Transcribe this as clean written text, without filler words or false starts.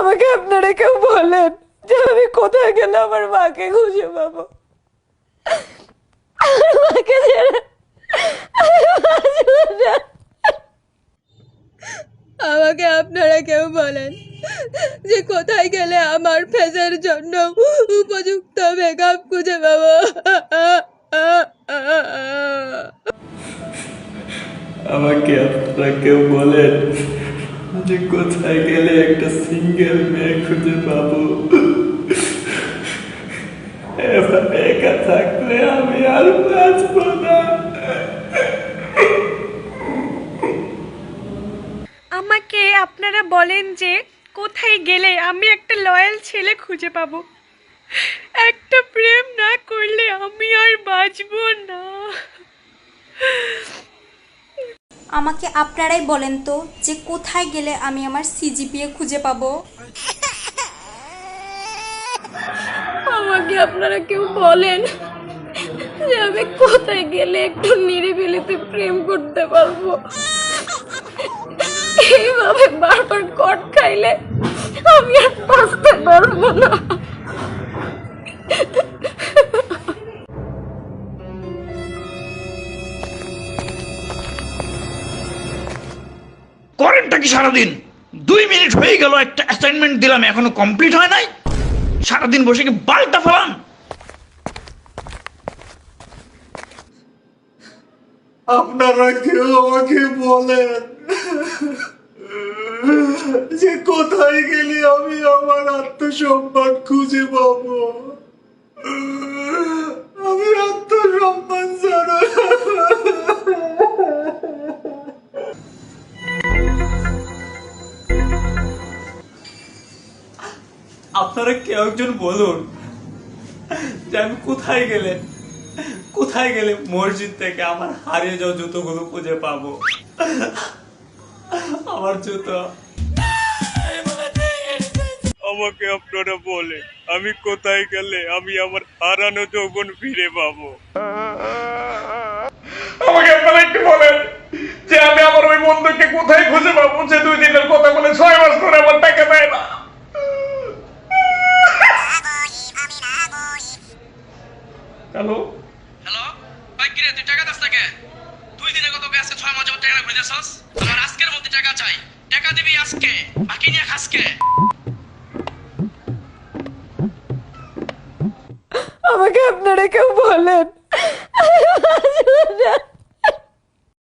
আমাকে আপনারা কেউ বলেন যে আমি কোথায় গেলে আমার মাকে খুঁজে পাবো। আমার মাকে ছেড়ে আমি বাঁচবো না। আমাকে আপনারা কেউ বলেন যে কোথায় গেলে আমার ফেসের জন্য উপযুক্ত মেকআপ খুঁজে পাবো। আমাকে আপনারা কেউ বলেন যে কোথায় গেলে একটা সিঙ্গেল মেয়ে খুঁজে পাবো। এভাবে একা থাকলে আমি আর বাঁচবো না। আমাকে আপনারা বলেন যে কোথায় গেলে আমি একটা লয়াল ছেলে খুঁজে পাবো। একটা প্রেম না করলে আমি আর বাঁচবো না। আমাকে আপনারাই বলেন তো যে কোথায় গেলে আমি আমার সিজিপিএ খুঁজে পাবো। আমাকে আপনারা কেউ বলেন যে আমি কোথায় গেলে একটু নিরিবিলিতে প্রেম করতে পারবো। এইভাবে বারবার কট খাইলে আমি আর বাঁচতে পারবো না। করেনটা কি সারাদিন? 2 মিনিট হয়ে গেল, একটা অ্যাসাইনমেন্ট দিলাম এখনো কমপ্লিট হয় নাই। সারাদিন বসে কি বালটা ফেলান? আপনারা কেউ আমাকে বলেন যে কোথায় গেলে আমি আমার আত্মসম্মান খুঁজে পাবো। আমি আত্মসম্মান ছাড়া আপনারা কেউ একজন বলুন যে আমি কোথায় গেলে মসজিদ থেকে আমার হারিয়ে যাওয়া জুতোগুলো খুঁজে পাবো। আমার জুতো। আমাকে আপনারা বলে আমি কোথায় গেলে আমি আমার হারানো যৌবন ফিরে পাবো। আমাকে আপনারা একটু বলেন যে আমি আমার ওই বন্ধুকে কোথায় খুঁজে পাবো যে 2 দিনের কথা বলে 6 মাস ধরে আমার টাকা দেয় না। হ্যালো হ্যালো ভাই, কিরে তুই টাকা দাস নাকি? 2 দিনের কথা আছে, 6 মাস যাবত টাকা না ঘুরতেছস। আমার আজকের মধ্যে টাকা চাই, টাকা দিবি আজকে, বাকি নিয়ে খাসকে। আমাকে আপনারা কেউ বলেন আমি বাঁচবো না।